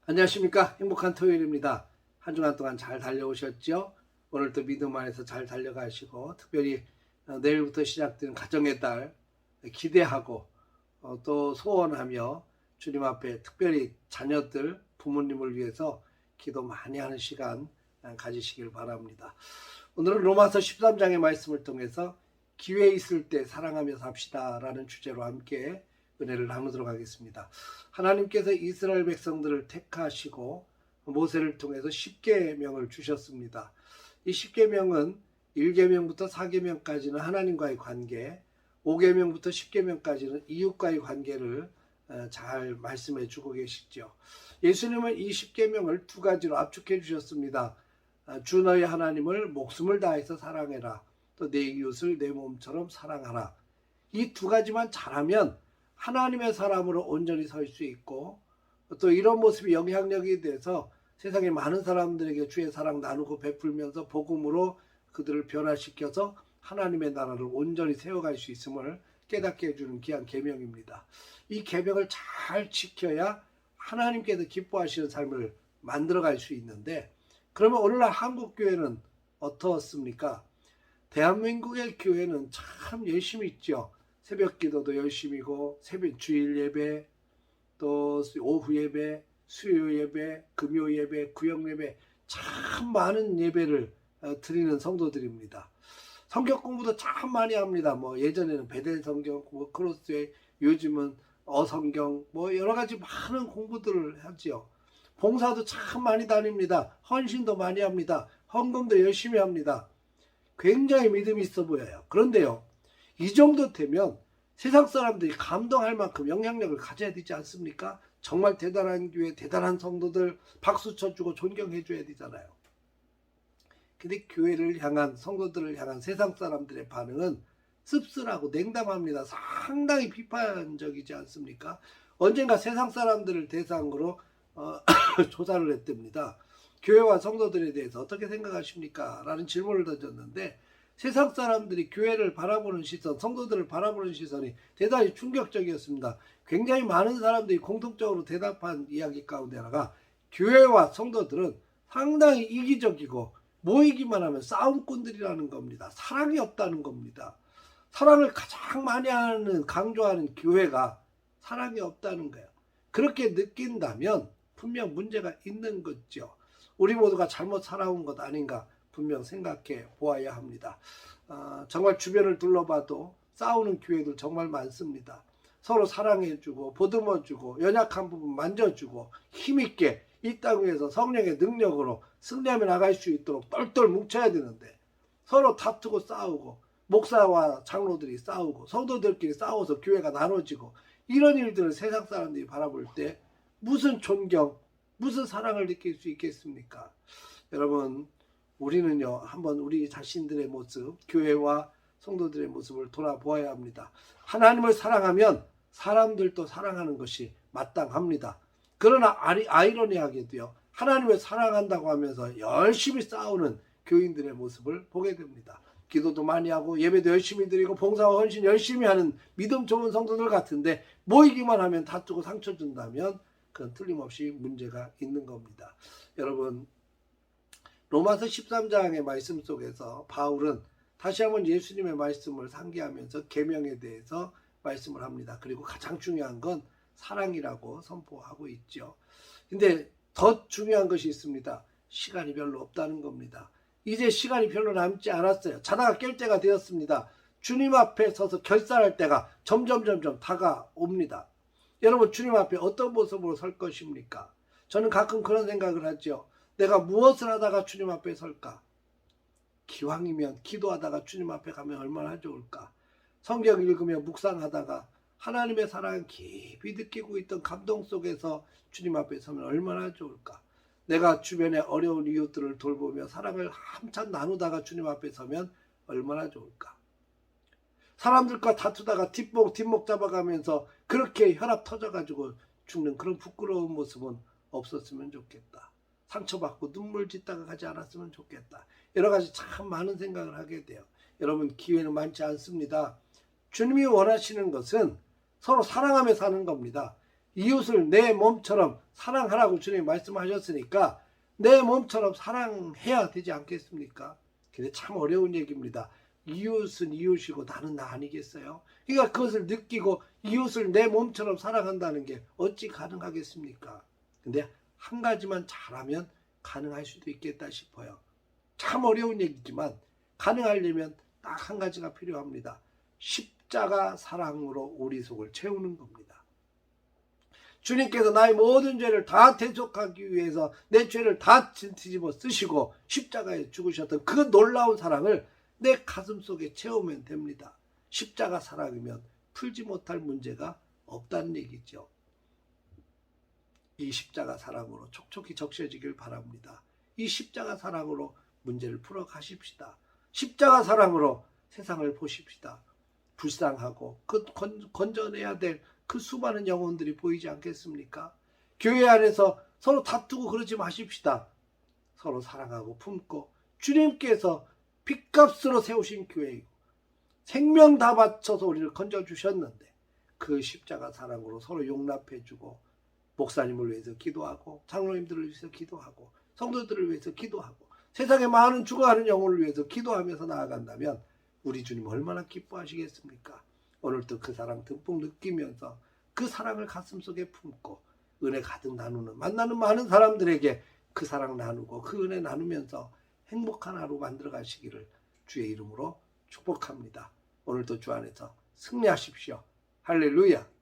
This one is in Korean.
안녕하십니까. 행복한 토요일입니다. 한 주간 동안 잘 달려오셨죠? 오늘도 믿음 안에서 잘 달려가시고, 특별히 내일부터 시작되는 가정의 달 기대하고 또 소원하며 주님 앞에 특별히 자녀들, 부모님을 위해서 기도 많이 하는 시간 가지시길 바랍니다. 오늘은 로마서 13장의 말씀을 통해서 기회 있을 때 사랑하며 삽시다 라는 주제로 함께 은혜를 나누도록 하겠습니다. 하나님께서 이스라엘 백성들을 택하시고 모세를 통해서 10계명을 주셨습니다. 이 10계명은 1계명부터 4계명까지는 하나님과의 관계, 5계명부터 10계명까지는 이웃과의 관계를 잘 말씀해 주고 계시죠. 예수님은 이 10계명을 두 가지로 압축해 주셨습니다. 주 너희 하나님을 목숨을 다해서 사랑해라. 또 내 이웃을 내 몸처럼 사랑하라. 이 두 가지만 잘하면 하나님의 사람으로 온전히 설 수 있고, 또 이런 모습이 영향력이 돼서 세상의 많은 사람들에게 주의 사랑 나누고 베풀면서 복음으로 그들을 변화시켜서 하나님의 나라를 온전히 세워갈 수 있음을 깨닫게 해주는 귀한 계명입니다. 이 계명을 잘 지켜야 하나님께서 기뻐하시는 삶을 만들어갈 수 있는데, 그러면 오늘날 한국교회는 어떻습니까? 대한민국의 교회는 참 열심히 있죠. 새벽 기도도 열심히고, 새벽 주일 예배, 또 오후 예배, 수요 예배, 금요 예배, 구역 예배, 참 많은 예배를 드리는 성도들입니다. 성경 공부도 참 많이 합니다. 예전에는 베델 성경, 크로스웨이, 요즘은 어성경, 여러 가지 많은 공부들을 하지요. 봉사도 참 많이 다닙니다. 헌신도 많이 합니다. 헌금도 열심히 합니다. 굉장히 믿음이 있어 보여요. 그런데요, 이 정도 되면 세상 사람들이 감동할 만큼 영향력을 가져야 되지 않습니까? 정말 대단한 교회, 대단한 성도들 박수 쳐주고 존경해줘야 되잖아요. 근데 교회를 향한, 성도들을 향한 세상 사람들의 반응은 씁쓸하고 냉담합니다. 상당히 비판적이지 않습니까? 언젠가 세상 사람들을 대상으로 조사를 했답니다. 교회와 성도들에 대해서 어떻게 생각하십니까? 라는 질문을 던졌는데, 세상 사람들이 교회를 바라보는 시선, 성도들을 바라보는 시선이 대단히 충격적이었습니다. 굉장히 많은 사람들이 공통적으로 대답한 이야기 가운데 하나가, 교회와 성도들은 상당히 이기적이고 모이기만 하면 싸움꾼들이라는 겁니다. 사랑이 없다는 겁니다. 사랑을 가장 많이 하는, 강조하는 교회가 사랑이 없다는 거예요. 그렇게 느낀다면 분명 문제가 있는 거죠. 우리 모두가 잘못 살아온 것 아닌가 분명 생각해 보아야 합니다. 정말 주변을 둘러봐도 싸우는 교회들 정말 많습니다. 서로 사랑해주고 보듬어주고 연약한 부분 만져주고 힘있게 이 땅 위에서 성령의 능력으로 승리하며 나갈 수 있도록 똘똘 뭉쳐야 되는데, 서로 다투고 싸우고 목사와 장로들이 싸우고 성도들끼리 싸워서 교회가 나눠지고, 이런 일들을 세상 사람들이 바라볼 때 무슨 존경, 무슨 사랑을 느낄 수 있겠습니까? 여러분, 우리는요, 한번 우리 자신들의 모습, 교회와 성도들의 모습을 돌아보아야 합니다. 하나님을 사랑하면 사람들도 사랑하는 것이 마땅합니다. 그러나 아이러니하게도요, 하나님을 사랑한다고 하면서 열심히 싸우는 교인들의 모습을 보게 됩니다. 기도도 많이 하고 예배도 열심히 드리고 봉사와 헌신 열심히 하는 믿음 좋은 성도들 같은데, 모이기만 하면 다투고 상처 준다면 그건 틀림없이 문제가 있는 겁니다. 여러분, 로마서 13장의 말씀 속에서 바울은 다시 한번 예수님의 말씀을 상기하면서 계명에 대해서 말씀을 합니다. 그리고 가장 중요한 건 사랑이라고 선포하고 있죠. 근데 더 중요한 것이 있습니다. 시간이 별로 없다는 겁니다. 이제 시간이 별로 남지 않았어요. 자다가 깰 때가 되었습니다. 주님 앞에 서서 결산할 때가 점점 다가옵니다. 여러분, 주님 앞에 어떤 모습으로 설 것입니까? 저는 가끔 그런 생각을 하죠. 내가 무엇을 하다가 주님 앞에 설까? 기왕이면 기도하다가 주님 앞에 가면 얼마나 좋을까? 성경 읽으며 묵상하다가 하나님의 사랑을 깊이 느끼고 있던 감동 속에서 주님 앞에 서면 얼마나 좋을까? 내가 주변의 어려운 이웃들을 돌보며 사랑을 한참 나누다가 주님 앞에 서면 얼마나 좋을까? 사람들과 다투다가 뒷목 잡아가면서 그렇게 혈압 터져가지고 죽는 그런 부끄러운 모습은 없었으면 좋겠다. 상처받고 눈물 짓다가 가지 않았으면 좋겠다. 여러 가지 참 많은 생각을 하게 돼요. 여러분, 기회는 많지 않습니다. 주님이 원하시는 것은 서로 사랑하며 사는 겁니다. 이웃을 내 몸처럼 사랑하라고 주님이 말씀하셨으니까 내 몸처럼 사랑해야 되지 않겠습니까? 근데 참 어려운 얘기입니다. 이웃은 이웃이고 나는 나 아니겠어요? 그러니까 그것을 느끼고 이웃을 내 몸처럼 사랑한다는 게 어찌 가능하겠습니까? 근데 한 가지만 잘하면 가능할 수도 있겠다 싶어요. 참 어려운 얘기지만 가능하려면 딱 한 가지가 필요합니다. 십자가 사랑으로 우리 속을 채우는 겁니다. 주님께서 나의 모든 죄를 다 대속하기 위해서 내 죄를 다 뒤집어 쓰시고 십자가에 죽으셨던 그 놀라운 사랑을 내 가슴 속에 채우면 됩니다. 십자가 사랑이면 풀지 못할 문제가 없다는 얘기죠. 이 십자가 사랑으로 촉촉히 적셔지길 바랍니다. 이 십자가 사랑으로 문제를 풀어 가십시다. 십자가 사랑으로 세상을 보십시다. 불쌍하고 건져내야 될 그 수많은 영혼들이 보이지 않겠습니까? 교회 안에서 서로 다투고 그러지 마십시다. 서로 사랑하고 품고 주님께서 핏값으로 세우신 교회이고 생명 다 바쳐서 우리를 건져주셨는데 그 십자가 사랑으로 서로 용납해주고 목사님을 위해서 기도하고 장로님들을 위해서 기도하고 성도들을 위해서 기도하고 세상에 많은 죽어가는 영혼을 위해서 기도하면서 나아간다면 우리 주님 얼마나 기뻐하시겠습니까? 오늘도 그 사랑 듬뿍 느끼면서 그 사랑을 가슴속에 품고 은혜 가득 나누는 만나는 많은 사람들에게 그 사랑 나누고 그 은혜 나누면서 행복한 하루 만들어 가시기를 주의 이름으로 축복합니다. 오늘도 주 안에서 승리하십시오. 할렐루야.